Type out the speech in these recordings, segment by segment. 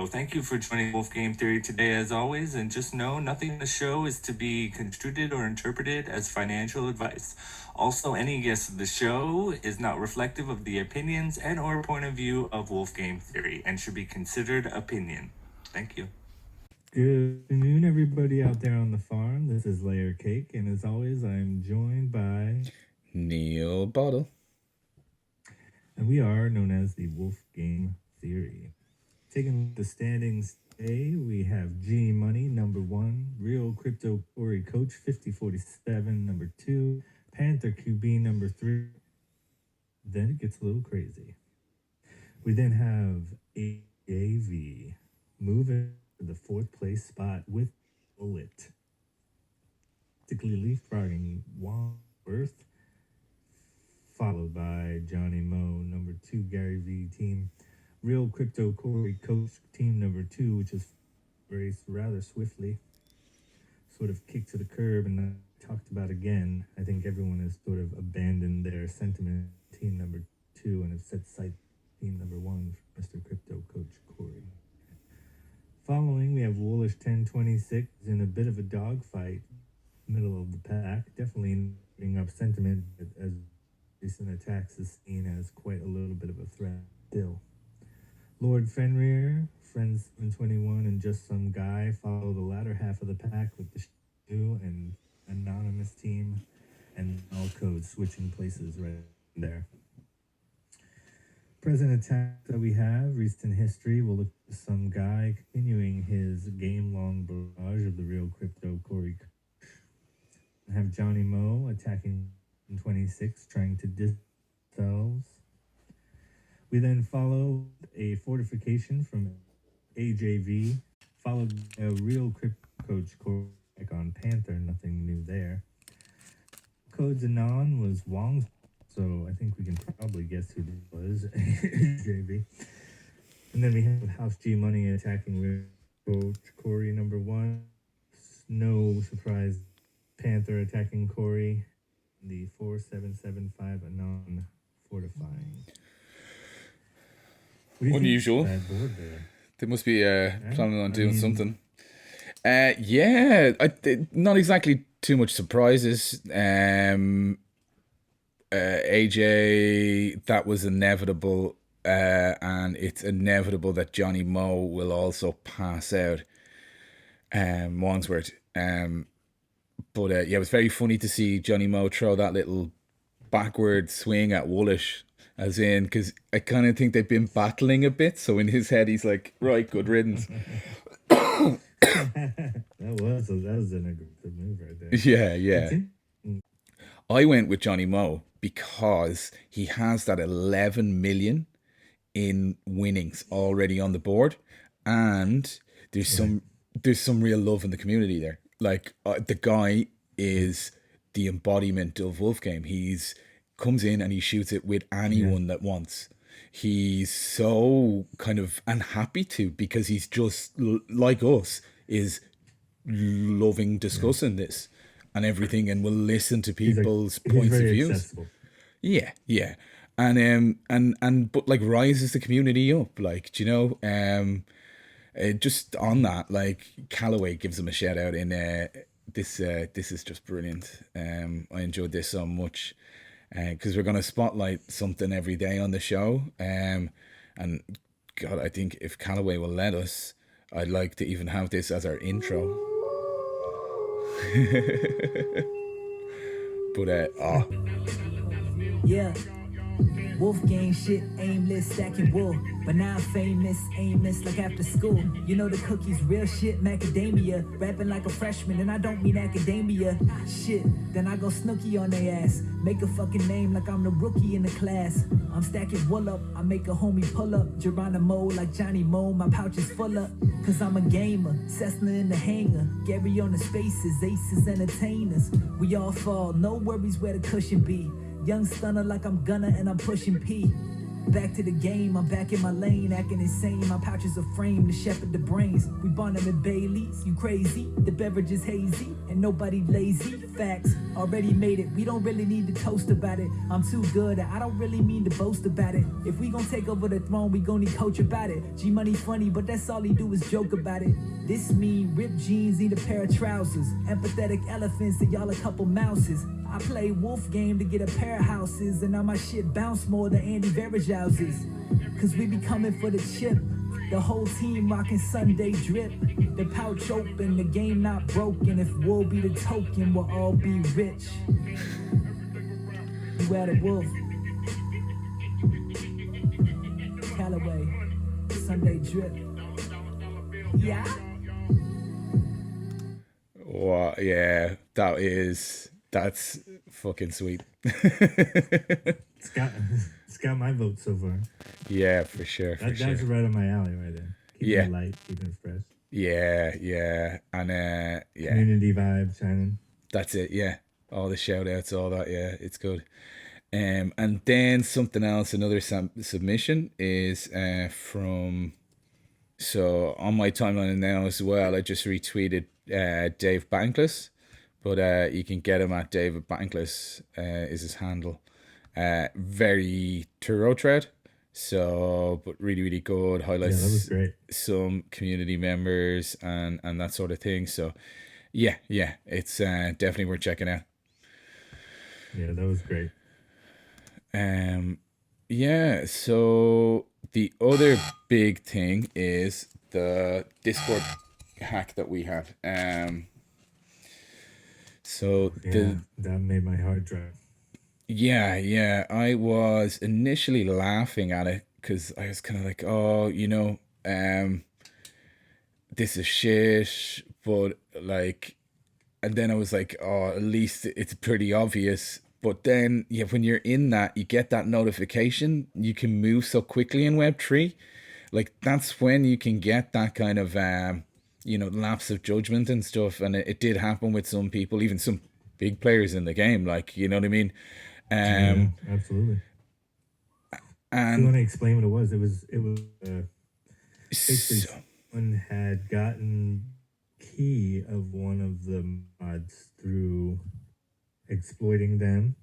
Well, thank you for joining Wolf Game Theory today, as always, and just know nothing in the show is to be construed or interpreted as financial advice. Also, any guest of the show is not reflective of the opinions and or point of view of Wolf Game Theory and should be considered opinion. Thank you. Good afternoon, everybody out there on the farm. This is Layer Cake, and as always, I'm joined by Neil Bottle. And we are known as the Wolf Game Theory. Taking the standings today, we have G Money, number 1, Real Crypto Corey Coach, 5047, number 2, Panther QB, number 3. Then it gets a little crazy. We then have AAV moving to the 4th place spot with Bullet. Particularly leapfrogging Wangworth, followed by Johnny Moe, number 2, Gary V team. Real Crypto Corey Coach, team number 2, which is raced rather swiftly, sort of kicked to the curb and not talked about again. I think everyone has sort of abandoned their sentiment team number 2 and have set sight team number 1 for Mr. Crypto Coach Corey. Following, we have Woolish 1026 in a bit of a dogfight, middle of the pack, definitely bringing up sentiment as recent attacks is seen as quite a little bit of a threat still. Lord Fenrir, Friends 721, and Just Some Guy follow the latter half of the pack with the Shoe and Anonymous team and all codes switching places right there. Present attack that we have, recent history, we'll look at Some Guy continuing his game-long barrage of the Real Crypto Corey. We have Johnny Moe attacking 26, trying to distance themselves. We then follow a fortification from AJV, followed by a Real Crypto Coach Corey on Panther, nothing new there. Codes Anon was Wong's, so I think we can probably guess who this was, AJV. And then we have House G Money attacking Real Coach Corey number 1. No surprise, Panther attacking Corey. The 4775 Anon fortifying. Unusual. They must be planning on doing something. Not exactly too much surprises. AJ, that was inevitable, and it's inevitable that Johnny Moe will also pass out. Wandsworth. But it was very funny to see Johnny Moe throw that little backward swing at Woolish, as in, because I kind of think they've been battling a bit. So in his head, he's like, right, good riddance. that was an aggressive move right there. Yeah. I went with Johnny Moe because he has that 11 million in winnings already on the board, and there's some real love in the community there. Like, the guy is the embodiment of Wolf Game. He's comes in and he shoots it with anyone that wants. He's so kind of unhappy to, because he's just like us, is loving discussing this and everything, and will listen to people's points of views. Accessible. Yeah. And but like rises the community up, like, do you know, just on that, like, Callaway gives him a shout out in this is just brilliant. I enjoyed this so much, because we're going to spotlight something every day on the show, and God, I think if Callaway will let us, I'd like to even have this as our intro. But yeah, Wolf gang shit, aimless, stacking wool. But now I'm famous, aimless like after school. You know the cookies, real shit, macadamia. Rapping like a freshman, and I don't mean academia. Shit, then I go snooky on their ass. Make a fucking name like I'm the rookie in the class. I'm stacking wool up, I make a homie pull up. Geronimo like Johnny Moe, my pouch is full up. Cause I'm a gamer, Cessna in the hangar. Gary on the spaces, aces, entertainers. We all fall, no worries where the cushion be. Young stunner like I'm Gunna and I'm pushing P. Back to the game, I'm back in my lane, acting insane. My pouch is a frame to shepherd the brains. We bond them in Baileys, you crazy. The beverage is hazy, and nobody lazy. Facts, already made it. We don't really need to toast about it. I'm too good, I don't really mean to boast about it. If we gon' take over the throne, we gon' need coach about it. G Money funny, but that's all he do is joke about it. This mean ripped jeans need a pair of trousers. Empathetic elephants to y'all a couple mouses. I play wolf game to get a pair of houses, and now my shit bounce more than Andy Varejouse's. Cause we be coming for the chip. The whole team rocking Sunday drip. The pouch open, the game not broken. If wool be the token, we'll all be rich. You at it, Wolf. Callaway, Sunday drip. Yeah. Wow, yeah, that's fucking sweet. It's got my vote so far. Yeah, for sure. That's sure. right up my alley right there. Keeping Yeah. it light, keeping it fresh. Yeah, and yeah, Community vibe shining. that's it. Yeah, all the shout outs, all that. Yeah, it's good. And then something else, another submission is from. So on my timeline now as well, I just retweeted Dave Bankless, but you can get him at David Bankless is his handle. Very thorough thread, so but really really good. Yeah, Highlights that was great. some community members and that sort of thing. So yeah, it's definitely worth checking out. Yeah, that was great. Yeah, so the other big thing is the Discord hack that we had. So Yeah, that made my heart drop. yeah, I was initially laughing at it because I was kind of like, oh, this is shit, but like, and then I was like, oh, at least it's pretty obvious. But then, yeah, when you're in that, you get that notification. You can move so quickly in Web3. Like, that's when you can get that kind of, lapse of judgment and stuff. And it did happen with some people, even some big players in the game. Like, you know what I mean? Yeah, absolutely. So you want And to explain what it was? It was basically so, someone had gotten key of one of the mods through exploiting them,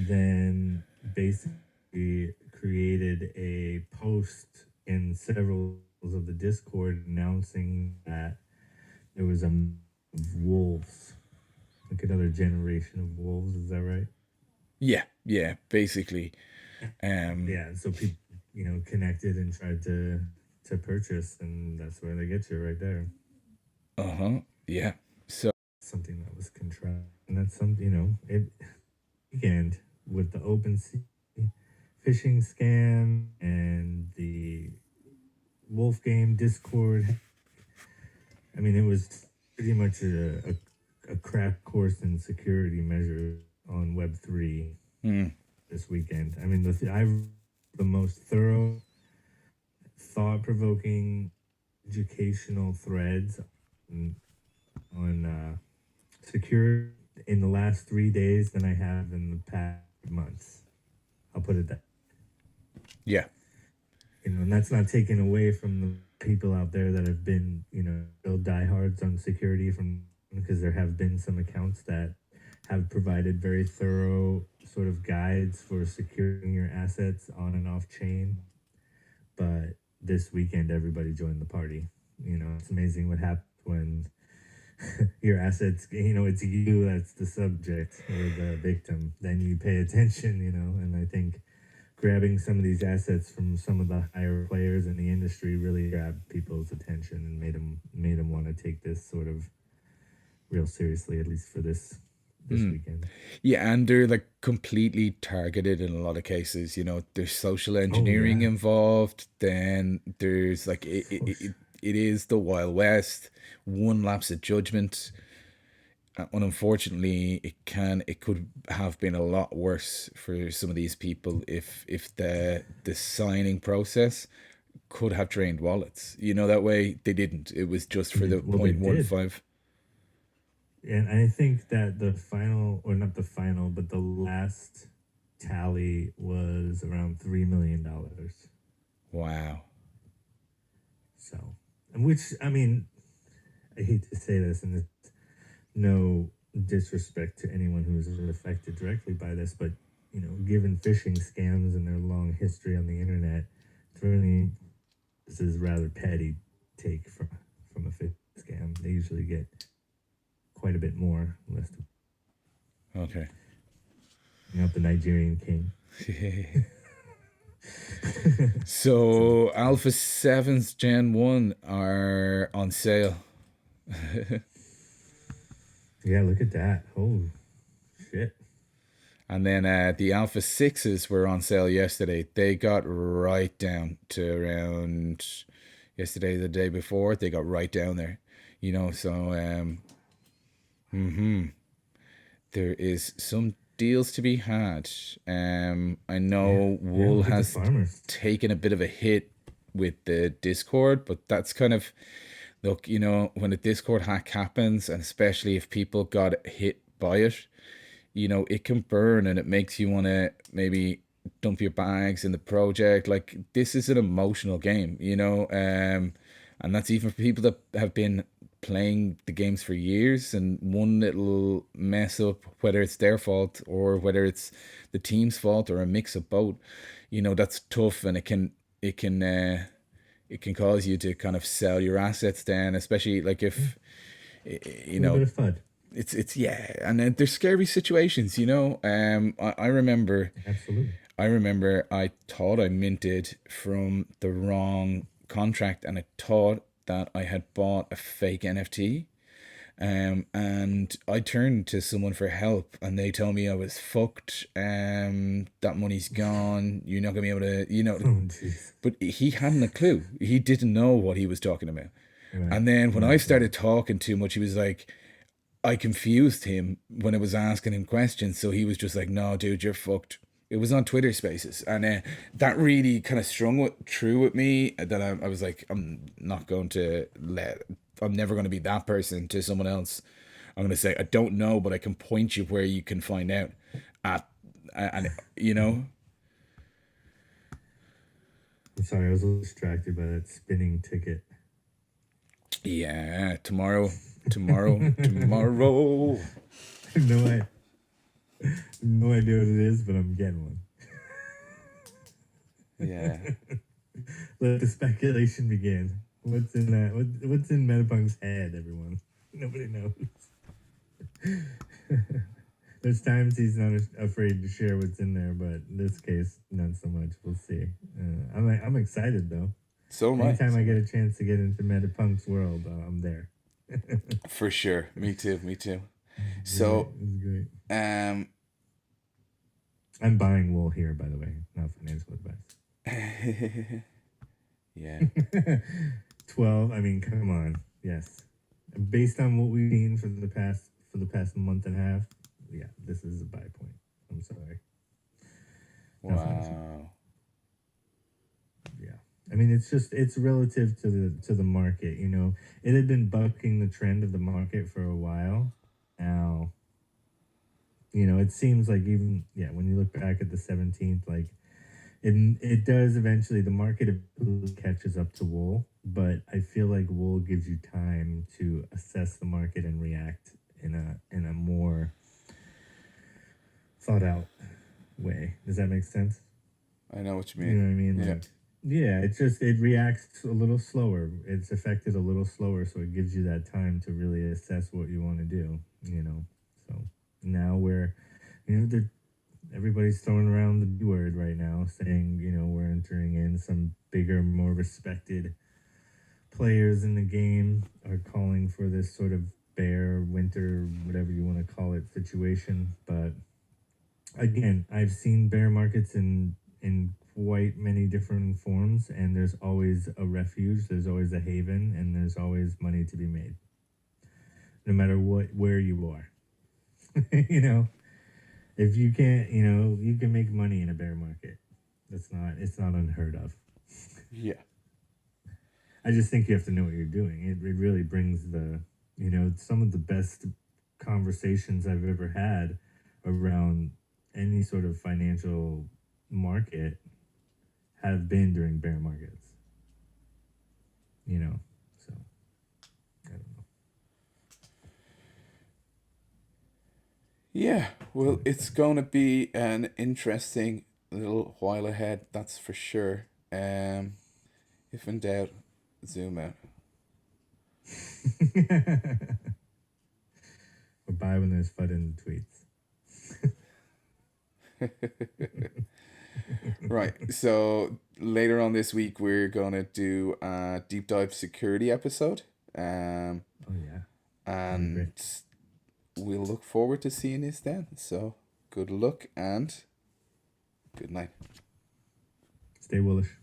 then basically created a post in several of the Discord announcing that there was of wolves, like another generation of wolves. Is that right? yeah, basically. Yeah. So people, connected and tried to purchase, and that's where they get you right there. Yeah. So, Something that was contrived, and that's something it weekend with the open sea phishing scam and the wolf game Discord. I mean, it was pretty much a crack course in security measures on Web3 this weekend. I mean, the most thorough, thought-provoking, educational threads on security in the last 3 days than I have in the past months. I'll put it that. yeah. And that's not taken away from the people out there that have been, still diehards on security because there have been some accounts that have provided very thorough sort of guides for securing your assets on and off chain. But this weekend, everybody joined the party. It's amazing what happens when your assets, it's you that's the subject or the victim. Then you pay attention, and I think grabbing some of these assets from some of the higher players in the industry really grabbed people's attention and made them want to take this sort of real seriously, at least for this weekend. Yeah, and they're like completely targeted in a lot of cases. There's social engineering involved. Then there's like it is the Wild West. One lapse of judgment, and unfortunately, it could have been a lot worse for some of these people if the signing process could have drained wallets. That way they didn't. It was just for the Well, they 0.15. And I think that the final, or not the final, but the last tally was around $3 million. Wow. So, and which, I mean, I hate to say this, and it's no disrespect to anyone who is affected directly by this, but, you know, given phishing scams and their long history on the internet, this is rather petty take from a phishing scam. They usually get quite a bit more, less than, Okay. not the Nigerian king. So Alpha 7s Gen 1 are on sale. Yeah, look at that. Oh, shit. And then the Alpha 6s were on sale yesterday. They got right down to around yesterday, the day before. They got right down there. You know, so there is some deals to be had. I know Wool look at the has farmers. taken a bit of a hit with the Discord, but that's kind of, look, you know, when a Discord hack happens, and especially if people got hit by it, you know, it can burn and it makes you want to maybe dump your bags in the project. Like, this is an emotional game, you know, and that's even for people that have been playing the games for years, and one little mess up, whether it's their fault or whether it's the team's fault or a mix of both, you know, that's tough, and it can cause you to kind of sell your assets then, especially like if you A little know, bit of FUD. it's yeah, and then there's scary situations, you know. I remember Absolutely. I thought I minted from the wrong contract, and I thought that I had bought a fake NFT. And I turned to someone for help, and they told me I was fucked. That money's gone. You're not gonna be able to, you know. Oh, jeez. But he hadn't a clue. He didn't know what he was talking about. Right. And then when I started talking too much, he was like, I confused him when I was asking him questions. So he was just like, no, dude, you're fucked. It was on Twitter Spaces. And that really kind of true with me, that I was like, I'm never going to be that person to someone else. I'm going to say, I don't know, but I can point you where you can find out. And, you know, I'm sorry, I was a little distracted by that spinning ticket. yeah, tomorrow. I have no idea what it is, but I'm getting one. Yeah. Let the speculation begin. What's in that? What's in Metapunk's head, everyone? Nobody knows. There's times he's not afraid to share what's in there, but in this case, not so much. We'll see. I'm excited though. So much. Anytime I get a chance to get into Metapunk's world, I'm there. For sure. Me too. So, It's great. um, I'm buying wool here, by the way, not financial advice. yeah. 12. I mean, come on. Yes, based on what we've seen for the past month and a half, yeah, this is a buy point. I'm sorry. Wow. Yeah, I mean, it's relative to the market. You know, it had been bucking the trend of the market for a while. Now, you know, it seems like even when you look back at the 17th, like it does eventually, the market catches up to wool, but I feel like wool gives you time to assess the market and react in a more thought out way. Does that make sense? I know what you mean. You know what I mean? Yeah. Like, yeah, it reacts a little slower. It's affected a little slower, so it gives you that time to really assess what you want to do, you know. So now everybody's throwing around the B word right now, saying, you know, we're entering in some bigger, more respected players in the game are calling for this sort of bear, winter, whatever you want to call it, situation. But again, I've seen bear markets in quite many different forms, and there's always a refuge, there's always a haven, and there's always money to be made, no matter where you are. You know, if you can't, you know, you can make money in a bear market. It's not unheard of. Yeah. I just think you have to know what you're doing. It really brings some of the best conversations I've ever had around any sort of financial market have been during bear markets. You know, so I don't know. Yeah, well, it's going to be an interesting little while ahead, that's for sure. If in doubt, zoom out. Or buy when there's FUD in the tweets. Right, so later on this week, we're going to do a deep dive security episode. Oh yeah. And we'll look forward to seeing this then. So good luck and good night. Stay woolish.